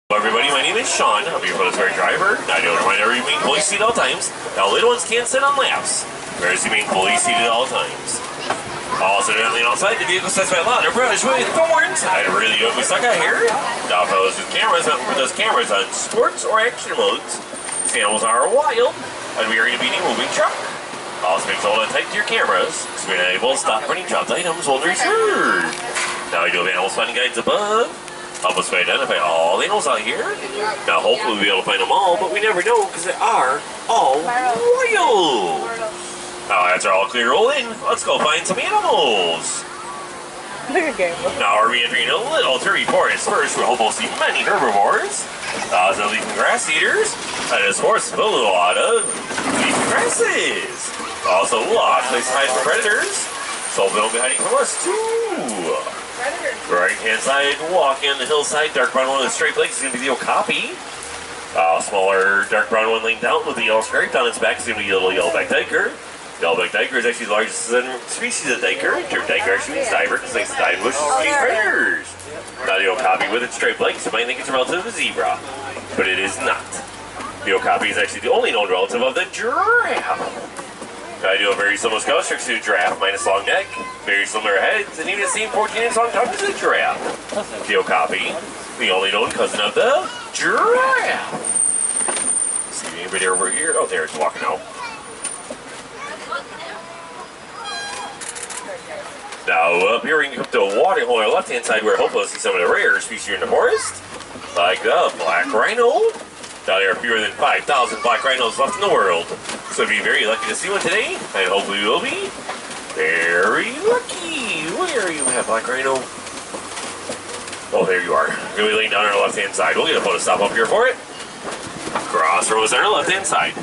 Hello everybody, my name is Sean. I'll be your Police driver. I do remind everybody being fully seated at all times. Now little ones can't sit on laps, whereas you being fully seated at all times. Also, definitely outside, the vehicle sets by law. They're brushed with thorns. I really don't be stuck out here. Now fellows with cameras, not put those cameras on sports or action modes. These animals are wild, and we are going to be a moving truck. Also make sure to hold on tight to your cameras, so we're not able to stop running dropped items while they're reserved. Now we do have animal spotting guides above. Help us to identify all the animals out here. Now hopefully we'll be able to find them all, but we never know because they are all wild. Now after all clear roll in, let's go find some animals. Now we're entering a little turkey forest. First, we'll hopefully see many herbivores, some leaf and grass eaters, and this forest is filled with a lot of leaf and grasses. Also lots of places to hide from predators, so they'll be hiding from us too. Right hand side, walking on the hillside, dark brown one with striped legs is going to be the okapi. Smaller dark brown one laying down with the yellow stripe down its back is going to be the little yellowback diker. Yellowback diker is actually the largest species of diker. Diker actually means diver because they dive bushes to chase predators. Now the okapi with its striped legs, you might think it's a relative of a zebra, but it is not. The okapi is actually the only known relative of the giraffe. I do a very similar skull structure to a giraffe, minus long neck, very similar heads, and even the same 14-inch long tongue as a giraffe. The okapi, the only known cousin of the giraffe. See anybody over here? Oh, there it's walking out. Now up here we can come to a water hole on the left-hand side where hopefully we'll see some of the rare species here in the forest, like the black rhino. Now there are fewer than 5,000 black rhinos left in the world. So we'll be very lucky to see one today, and hopefully we'll be very lucky. Where are you at, black rhino? Oh, there you are. You're going to be laying down on our left-hand side. We'll get a photo stop up here for it. Crossroads on our left-hand side.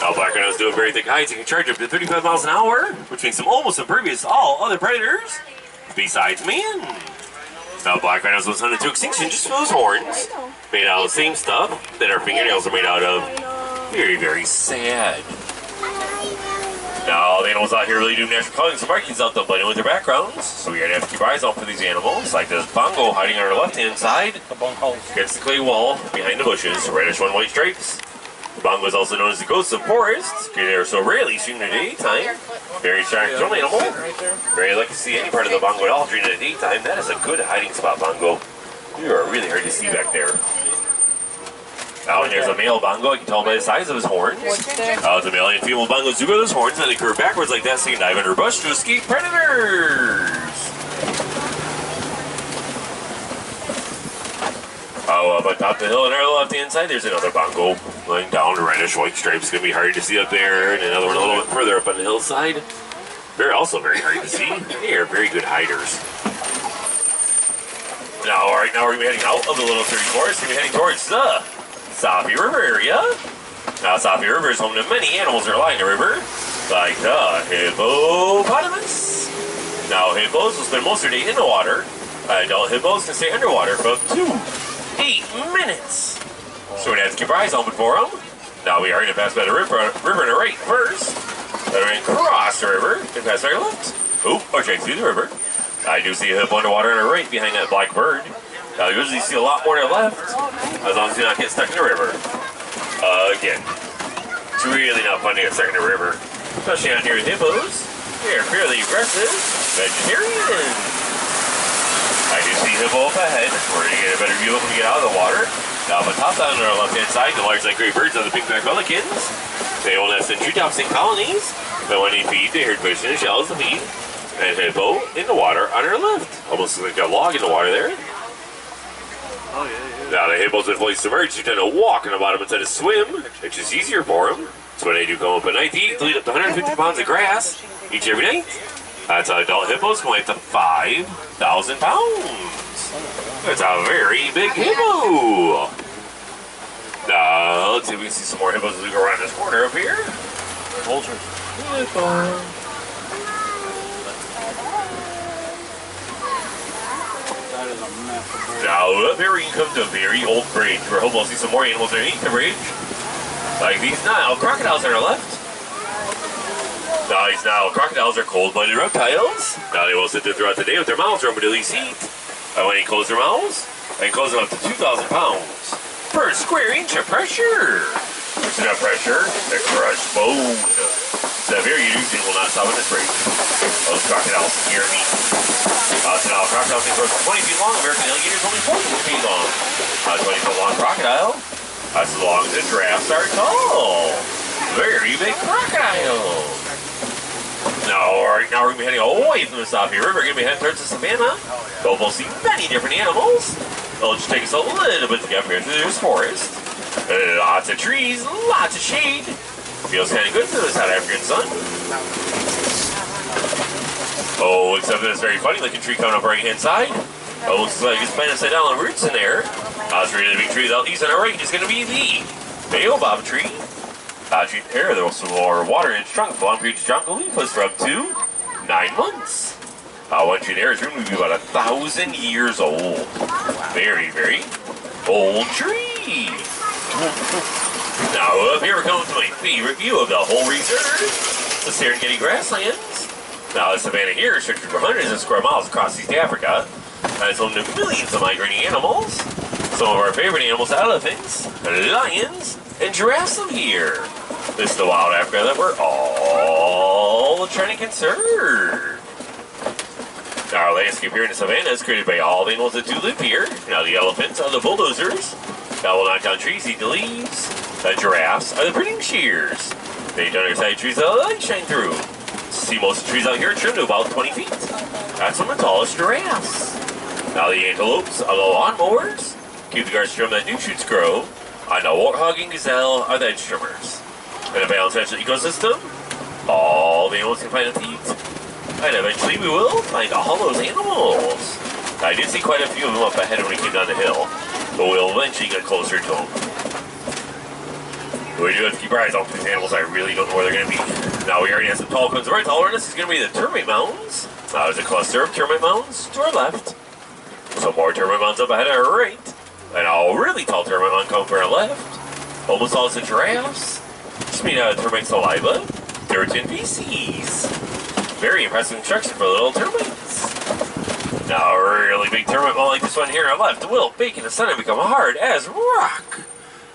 Now black rhinos do a very thick hides. You can charge up to 35 miles an hour, which makes them almost impervious to all other predators, besides man. Now black rhinos was hunted to extinction just for those horns, made out of the same stuff that our fingernails are made out of. Very, very sad. Now the animals out here really do natural colors and markings out them blending with their backgrounds, so we're gonna have to keep our eyes out for these animals, like this bongo hiding on our left-hand side against the clay wall behind the bushes, reddish one white stripes. The bongo is also known as the ghost of forests, because they are so rarely seen in the daytime. Very nocturnal animal. Very lucky to see any part of the bongo at all during the daytime. That is a good hiding spot, bongo. You are really hard to see back there. Now there's a male bongo. You can tell by the size of his horns. The male and female bongos do grow those horns, and they curve backwards like that so you can dive under a bush to escape predators. Up on top of the hill on our left-hand side, there's another bongo laying down, reddish white stripes. Going to be hard to see up there, and another one a little bit further up on the hillside. They're also very hard to see. They are very good hiders. Now, all right, now we're going to be heading out of the little 34. So we're going to be heading towards the Safi River area. Now, Safi River is home to many animals that are lying in the river, like the hippopotamus. Now, hippos will spend most of their day in the water. Adult hippos can stay underwater for up to 8 minutes. So we're going to have to keep our eyes open for them. Now, we are going to pass by the river on the right first. Then we're going to cross the river and pass by our left. Oop, or straight through the river. I do see a hippo underwater on the right behind that black bird. Now, you usually see a lot more to the left, as long as you not get stuck in the river. Again, it's really not fun to get stuck in the river, especially out near the hippos. They're fairly aggressive vegetarians. I do see hippo up ahead. We're going to get a better view of when we get out of the water. Now, up on top down on our left-hand side, the large like gray birds are the pink-backed pelicans. They will nest in treetops in colonies, but when they feed, they herd fish in the shallows to feed. And hippo in the water on our left. Almost like a log in the water there. Oh, yeah. Now, the hippos that fully submerged, they tend to walk on the bottom instead of swim, which is easier for them. So when they do come up at night to eat, they'll eat up to 150 pounds of grass each every night. That's how adult hippos can weigh up to 5,000 pounds. That's a very big hippo. Now, let's see if we can see some more hippos as we go around this corner up here. Vultures. That is a massive. Now, up here we can come to a very old bridge. We're hoping we'll see some more animals underneath the bridge. Like these Nile crocodiles on our left. Now, these Nile crocodiles are cold-blooded reptiles. Now, they will sit there throughout the day with their mouths open to at least eat. And when they close their mouths, they can close them up to 2,000 pounds. per square inch of pressure. Loosen up pressure, the crushed bone. So very usually will not stop in this break. Those crocodiles scare me. So now crocodile thing grows 20 feet long, American alligator is only 14 feet long. 20 foot long crocodile. That's as long as the giraffes are tall. Very big crocodile. Now, right now we're going to be heading away from the Mississippi River. We're going to be heading towards the savannah. So we'll see many different animals. It'll just take us a little bit to get here through this forest. Lots of trees, lots of shade. Feels kind of good for the South African sun. Oh, except that it's very funny looking tree coming up right hand side. Oh, looks like it's planted upside down on roots in there. It's really the big tree out east on our right is going to be the baobab tree. Tree there, there's also more water in its trunk. Long period trunk will leave us for up to 9 months. One tree there is going to be about 1,000 years old. Very, very old tree. Now up here we're coming to my favorite view of the whole reserve, the Serengeti grasslands. Now the savannah here is stretching for hundreds of square miles across East Africa, and it's home to millions of migrating animals. Some of our favorite animals, elephants, lions, and giraffes live here. This is the wild Africa that we're all trying to conserve. Our landscape here in the savannah is created by all the animals that do live here. Now the elephants are the bulldozers that will knock down trees, eat the leaves. The giraffes are the pruning shears. They don't underside trees that the light shine through. See most of the trees out here trimmed to about 20 feet. That's some of the tallest giraffes. Now the antelopes are the lawnmowers. Keep the grass trimmed that new shoots grow. And the warthog and gazelle are the edge trimmers. In a balanced natural ecosystem, all the animals can find a eat. And eventually we will find all those animals. I did see quite a few of them up ahead when we came down the hill, but we'll eventually get closer to them. We do have to keep our eyes out for these animals. I really don't know where they're going to be. Now we already have some tall cones right taller. This is going to be the termite mountains. Now there's a cluster of termite mountains to our left. Some more termite mountains up ahead on our right. And a really tall termite mountain coming from our left. Almost all the giraffes. Just made out of termite saliva, dirt, and feces. Very impressive construction for little termites. Now a really big termite mound like this one here on our left will bake in the sun and become hard as rock.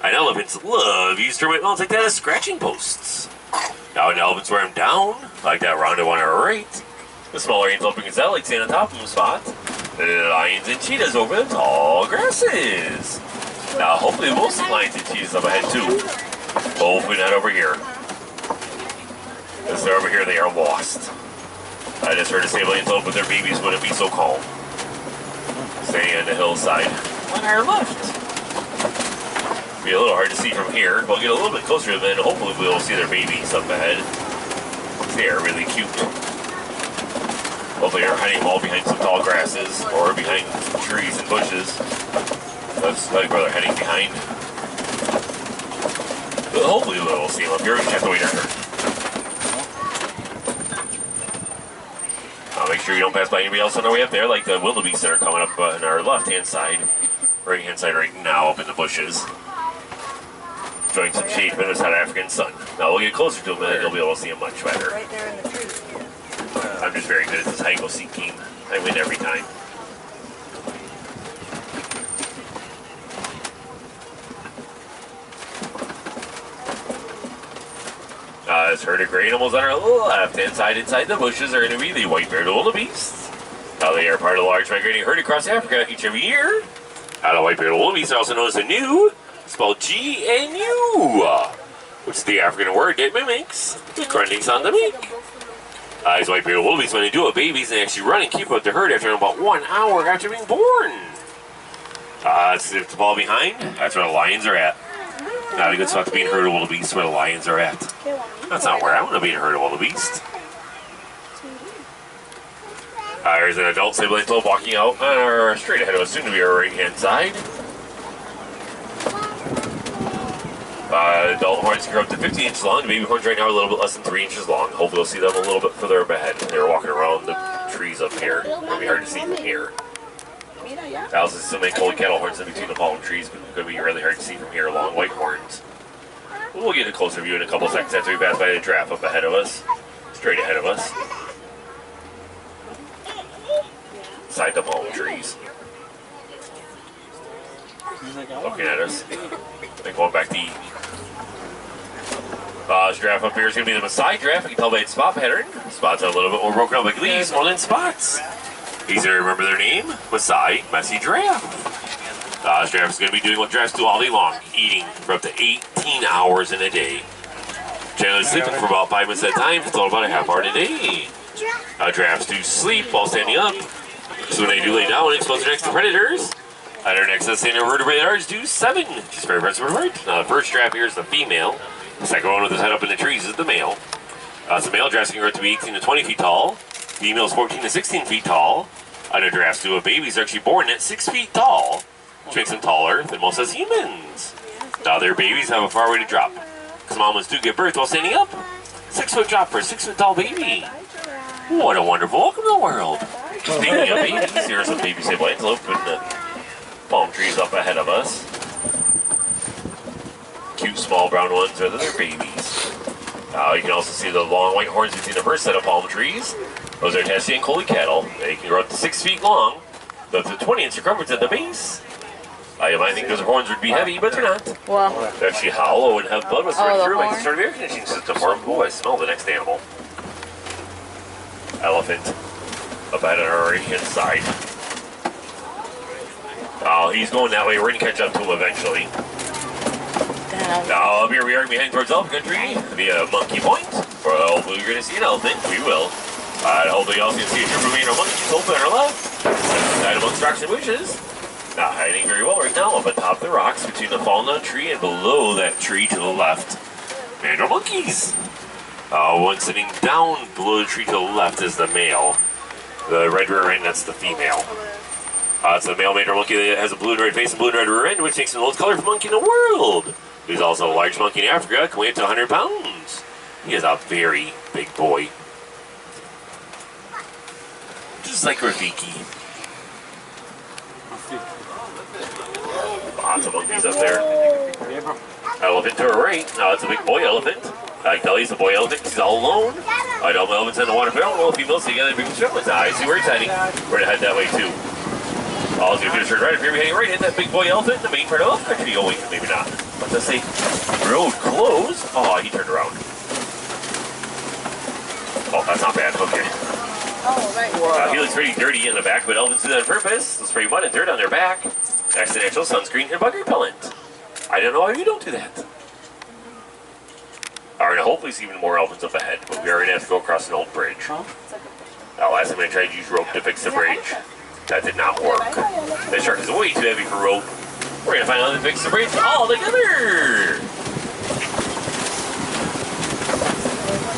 And elephants love use termite mounds like that as scratching posts. Now when elephants wear them down, like that rounded one on our right, the smaller antelope and gazelle like stand on top of them spot. The lions and cheetahs over the tall grasses. Now hopefully we'll see lions and cheetahs up ahead too. Hopefully not over here. Because they're over here, they are lost. I just heard a stable antelope with their babies wouldn't be so calm. Staying on the hillside on our left. Be a little hard to see from here. We'll get a little bit closer to them, and hopefully we'll see their babies up ahead. They are really cute. Hopefully they're hiding all behind some tall grasses or behind trees and bushes. That's like where they're heading behind. But hopefully we'll see them up here. We just have to wait our turn. Make sure you don't pass by anybody else on our way up there, like the wildebeest that are coming up on our left-hand side. Right-hand side right now, up in the bushes. Enjoying some shade from the South African sun. Now we'll get closer to them and you'll be able to see them much better. Right there in the trees. I'm just very good at this hide-and-go-seek game. I win every time. This herd of gray animals on our left-hand side inside the bushes are going to be the white-bearded wildebeest. Now they are part of the large migrating herd across Africa each every year. Now the white-bearded wildebeest are also known as the gnu, spelled G-N-U, which is the African word that mimics the grunting sound they make. These white-bearded wildebeest, when they do have babies, they actually run and keep up the herd after about 1 hour after being born. It's the ball behind. That's where the lions are at. Not a good spot to be in a herd of wildebeest where the lions are at. That's not where I want to be in a herd of wildebeest. There's an adult sibling antelope walking out straight ahead of us, soon to be our right-hand side. Adult horns can grow up to 15 inches long. The baby horns right now are a little bit less than 3 inches long. Hopefully we'll see them a little bit further up ahead. They're walking around the trees up here. It'll be hard to see from here. There's so many cold cattle horns in between the palm trees, but it's going to be really hard to see from here. Long white horns. We'll get a closer view in a couple seconds after we pass by the giraffe up ahead of us. Straight ahead of us. Inside the palm trees. looking at us. They're going back to eat. This giraffe up here is going to be the Maasai giraffe. You can tell by its spot pattern. Spots are a little bit more broken up like leaves, more than spots. Easy to remember their name, Maasai Messy Giraffe. This giraffe is going to be doing what giraffes do all day long, eating for up to 18 hours in a day. Generally sleeping for about 5 minutes at a time, until about a half hour in a day. Giraffes do sleep while standing up, so when they do lay down and expose their necks to predators, their necks that stand over vertebrae ours do 7. Just very impressive, right? Now the first giraffe here is the female. The second one with his head up in the trees is the male. So male giraffes can grow to be 18 to 20 feet tall. Females 14 to 16 feet tall. Other giraffes do, babies are actually born at 6 feet tall, which makes them taller than most as humans. Now their babies have a far way to drop, because mamas do give birth while standing up. 6 foot drop for a 6 foot tall baby. What a wonderful welcome to the world. Speaking of babies, here are some baby sable antelope in the palm trees up ahead of us. Cute small brown ones are their babies. You can also see the long white horns between the first set of palm trees. Those are Tessie and Coley cattle. They can grow up to 6 feet long, up to 20-inch circumference at the base. You might think those horns would be heavy, but they're not. Well, they're actually hollow and have blood was running through like a sort of air conditioning system for them. Oh, I smell the next animal. Elephant up at our right-hand side. He's going that way. We're going to catch up to him eventually. Now, here we are behind towards Elephant Country via Monkey Point. Hopefully, you're going to see an elephant. We will. Hopefully, you also can see a troop of our monkeys open on our left. Side amongst rocks and bushes. Not hiding very well right now up atop the rocks between the fallen down tree and below that tree to the left. And our monkeys. One sitting down below the tree to the left is the male. The red rear end, that's the female. It's the male mandarin monkey that has a blue and red face and blue and red rear end, which makes him the most colorful monkey in the world. He's also a large monkey in Africa, can weigh up to 100 pounds. He is a very big boy. Just like Rafiki. Lots of monkeys up there. Elephant to our right. Now it's a big boy elephant. I can tell he's a boy elephant because he's all alone. I don't know elephants in the water, but I don't know if females together big struggles. I see where he's heading. We're going to head that way too. All he's going to do is turn right. If you're heading right, hit that big boy elephant, the main part of the country. Oh wait, maybe not. But let's say road closed. Oh, he turned around. Oh, that's not bad. Okay. oh, right. He looks pretty dirty in the back, but elephants do that on purpose. They'll spray mud and dirt on their back. That's the natural sunscreen and bug repellent. I don't know why you don't do that. Alright, hopefully see even more elephants up ahead, but we are going to have to go across an old bridge. Now, last time I tried to use rope to fix the bridge, that did not work. This shark is way too heavy for rope. We're going to find out how to fix the bridge all together.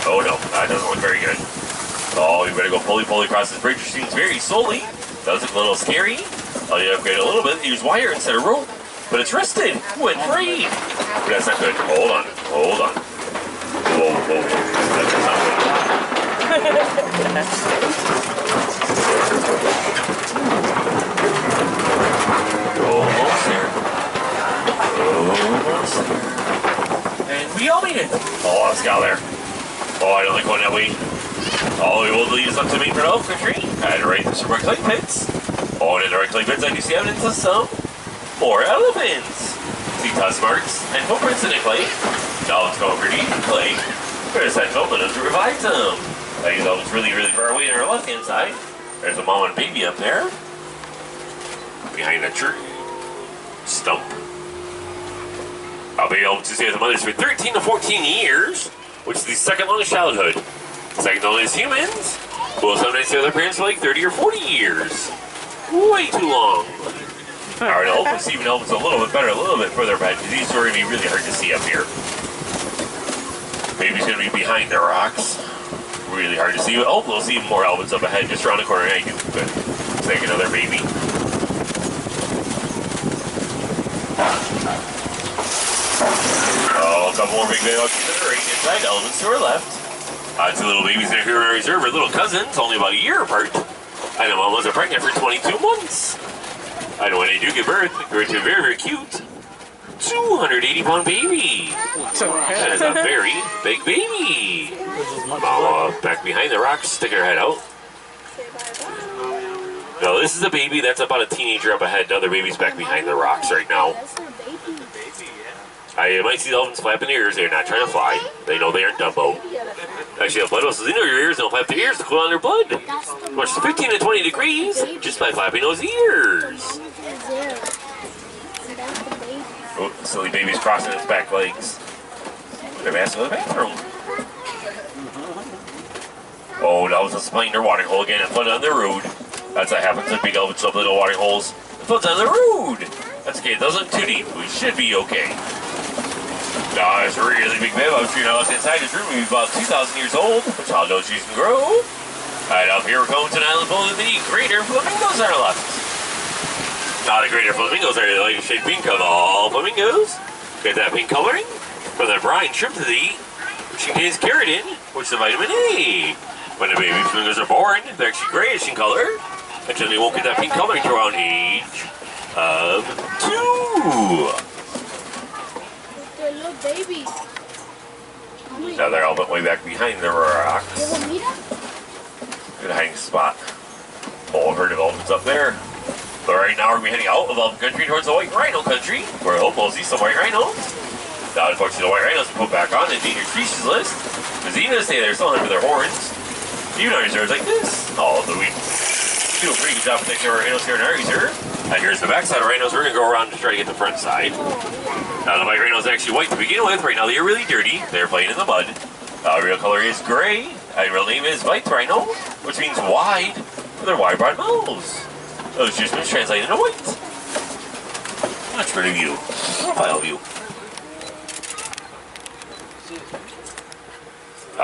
Oh no, that doesn't look very good. Oh, we better go pulley across this bridge, which seems very slowly. Does look a little scary. I'll upgrade a little bit, use wire instead of rope. But it's rusted. Went free. But that's not good. Hold on. Whoa. That's not Almost there. And we all made it. Oh, let's go there. Oh, I don't like going that way. Oh, it will lead us up to the main part of the country. And right through some rock clay pits. Oh, and in the rock clay pits, I do see evidence of some more elephants. See tusk marks and footprints in the clay. Now let's go pretty deep in clay. There's that open to revive them. These elephants really far away on our left-hand side. There's a mom and baby up there. Behind a tree stump. I'll be able to stay with the mothers for 13 to 14 years, which is the second longest childhood. Second longest humans will sometimes stay with their parents for like 30 or 40 years. Way too long. Alright, I'll hopefully see even elephants a little bit better, a little bit further back, because these are going to be really hard to see up here. Maybe it's going to be behind the rocks. Really hard to see, but hopefully we'll see even more elephants up ahead, just around the corner. I do, but it's like another baby. Oh, a couple more big elephants to the right inside, elephants to our left. Two little babies that are here in our reserve are little cousins, only about a year apart. And the mamas are pregnant for 22 months. And when they do give birth, they grow to a very cute 280-pound baby. That is a very big baby. Mama back behind the rocks, stick her head out. No, this is a baby. That's about a teenager up ahead. The other baby's back behind the rocks right now. That's their baby. I might see the elephants flapping their ears. They're not trying to fly. They know they aren't Dumbo. Actually, if blood vessels in their ears, they'll flap their ears to cool down their blood. Much to 15 to 20 degrees just by flapping those ears. Oh, silly baby's crossing its back legs. They're asking for the bathroom. Oh, the elephants playing their watering hole again and flooded on the road. That's what happens when big elephants up little watering holes. It floods on the road. That's okay, it doesn't too deep. We should be okay. Now, it's a really big bed. I'm sure now inside this room. He's about 2,000 years old, which all those trees can grow. Alright, up here we're going to an island full of the greater flamingos on our left. Now, the greater flamingos are the light shade pink of all flamingos. Get that pink coloring from the brine shrimp to the which contains keratin, which is a vitamin A. When the baby flamingos are born, they're actually grayish in color until they won't get that pink coloring until around age of 2. They're little babies. Now they're all but way back behind the rocks. Good hiding spot. Whole herd of elephants up there. But right now we're heading out of elephant country towards the white rhino country, where I hope we'll see some white rhinos. Now, unfortunately, the white rhinos are put back on the endangered species list, because even if they stay there, still under their horns. Even on reserves like this, although we do a pretty good job protecting our rhinos here in our reserve. And here's the back side of rhinos. We're going to go around to try to get the front side. Now, the white rhinos are actually white to begin with. Right now, they are really dirty. They're playing in the mud. Real color is gray. Real name is white rhino, which means wide, with their wide broad mouths. Those just means translated into white. Much better view. Profile view.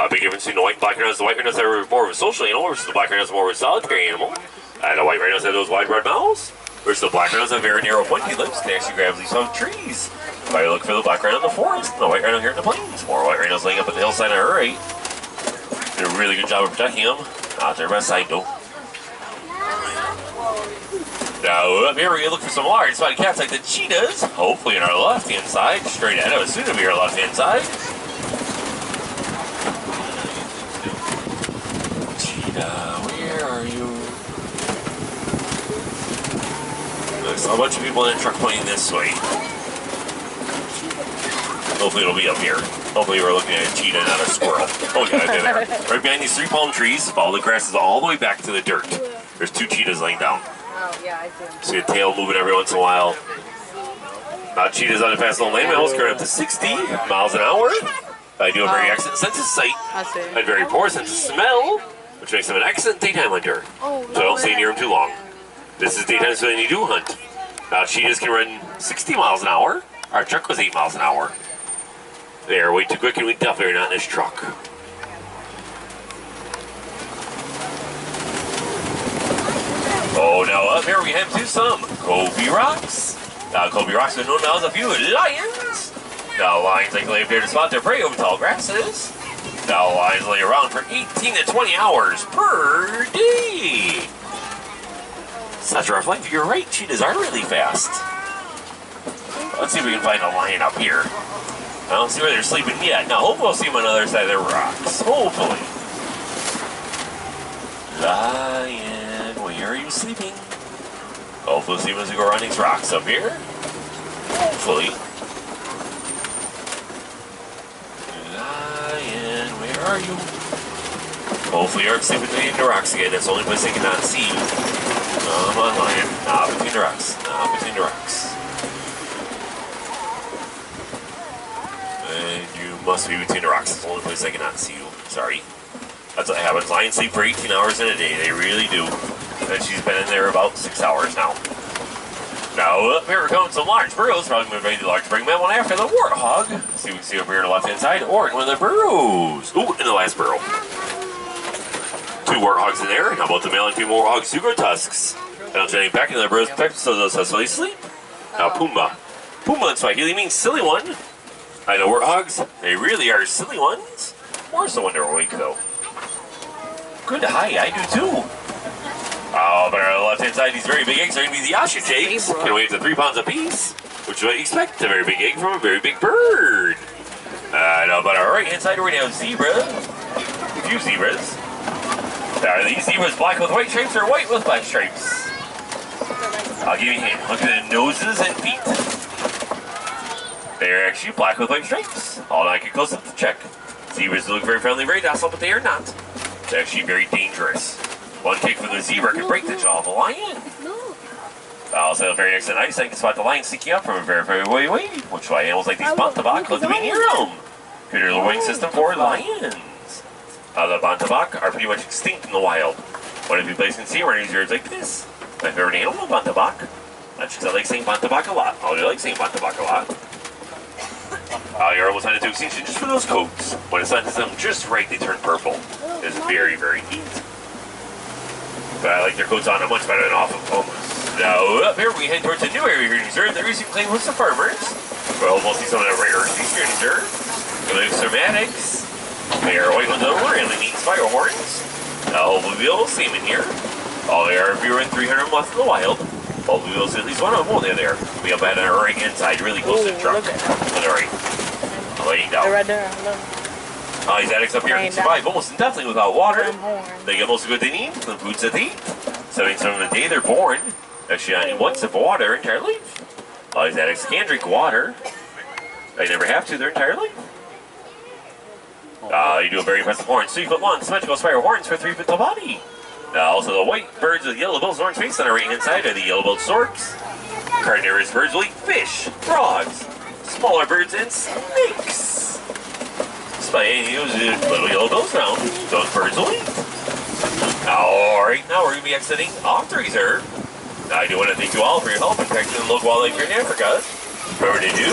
Big difference between the white and black rhinos. The white rhinos are more of a social animal, versus the black rhinos are more of a solitary animal. The white rhinos have those wide, broad mouths, versus the black rhinos have very narrow, pointy lips. They actually grab leaves off trees. If I look for the black rhino in the forest, the white rhino here in the plains. More white rhinos laying up on the hillside on our right. Did a really good job of protecting them. Not their best side, though. Now, up here we're going to look for some large spotted cats like the cheetahs. Hopefully on our left-hand side. Straight ahead of us, soon to be our left-hand side. Where are you? There's a bunch of people in a truck pointing this way. Hopefully it'll be up here. Hopefully we're looking at a cheetah, not a squirrel. Oh yeah, they're there. Right behind these 3 palm trees, follow the grasses all the way back to the dirt. There's 2 cheetahs laying down. Oh, yeah, I do. See a tail moving every once in a while. Cheetahs on the fast little lane miles carry up to 60 miles an hour. I do a very excellent sense of sight. And very poor sense of smell, which makes them an excellent daytime hunter. So don't stay near them too long. This is daytime, so then you do hunt. Cheetahs can run 60 miles an hour. Our truck was 8 miles an hour. They are way too quick, and we definitely are not in this truck. Oh, now up here we have to some Kobe Rocks. Kobe Rocks are known now as a few lions. Now lions like to lay up there to spot their prey over tall grasses. Now lions lay around for 18 to 20 hours per day. Such a rough life. You're right, cheetahs are really fast. Let's see if we can find a lion up here. I don't see where they're sleeping yet. Now hopefully we'll see them on the other side of the rocks. Hopefully. Lion, where are you sleeping? Hopefully we'll see them as we go around these rocks up here. Hopefully. Lion, where are you? Hopefully you aren't sleeping in the rocks again. That's the only place they cannot see you. Come on, lion. Not between the rocks. Not between the rocks. And you must be between the rocks. It's the only place I cannot see you. Sorry. That's what happens. Lions sleep for 18 hours in a day. They really do. And she's been in there about 6 hours now. Now, up here we're going some large burrows. Probably moving ready to large bring that one after the warthog. See if we can see over here on the left-hand side or in one of the burrows. Ooh, in the last burrow. 2 warthogs in there. How about the male and female warthogs who grow tusks? And I'm turning back into the burrows so those how they sleep. Now, Pumbaa. Pumbaa in Swahili means silly one. I know warthogs, they really are silly ones. More so when they're awake, though. Good to hide, I do too. Oh, but on the left-hand side, these very big eggs are going to be the ostrich eggs. Can weigh up to 3 pounds apiece, which you might expect a very big egg from a very big bird. No, but on our right-hand side, we're going to have zebras. A few zebras. Are these zebras black with white stripes or white with black stripes? I'll give you a hint. Look at the noses and feet. They're actually black with white stripes. All I can close up to check. Zebras look very friendly, very docile, but they are not. It's actually very dangerous. One kick from the zebra can break the jaw of a lion. Also, very next to the ice, I can spot the lion sneaking up from a very, very way away. Which is why animals like these bantabak live to be near them. Consider the wing system for lions. The bantabak are pretty much extinct in the wild. One of you places can see running birds like this. My favorite animal, bantabak. That's because I like saying bantabak a lot. I like saying bantabak a lot. You're almost on to extinction just for those coats. When the sun hits them just right, they turn purple. It's very, very neat. But I like their coats on much better than off of them. Now, up here we head towards a new area here in Reserve. The recent claim was the farmers. Well, we'll see some of the rare species here in Reserve. Glyphosomatics. They are white ones over and they need spiral horns. Hopefully we'll see them in here. They are fewer than 300 left in the wild. Hopefully we'll see at least one of them. They're there. We'll be up at our right hand side, really close to the truck. On the right. Laying down. They're right there. These addicts up here can survive almost indefinitely without water. They get most of what they need from the foods that they eat. 77 of the day they're born. Actually, I need 1 sip of water entire life. These addicts can drink water. They never have to their entire life. You do a very impressive horn. 3 foot long, symmetrical spiral horns for 3 foot tall body. Also, the white birds with yellow bills and orange face on the right hand side are the yellow-billed storks. Carnivorous birds will eat fish, frogs, smaller birds, and snakes. Despite those little yellow bills around, those birds will eat. Alright, now we're going to be exiting off the reserve. I do want to thank you all for your help in protecting the local wildlife here in Africa. Remember to do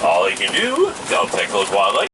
all you can do to help protect local wildlife.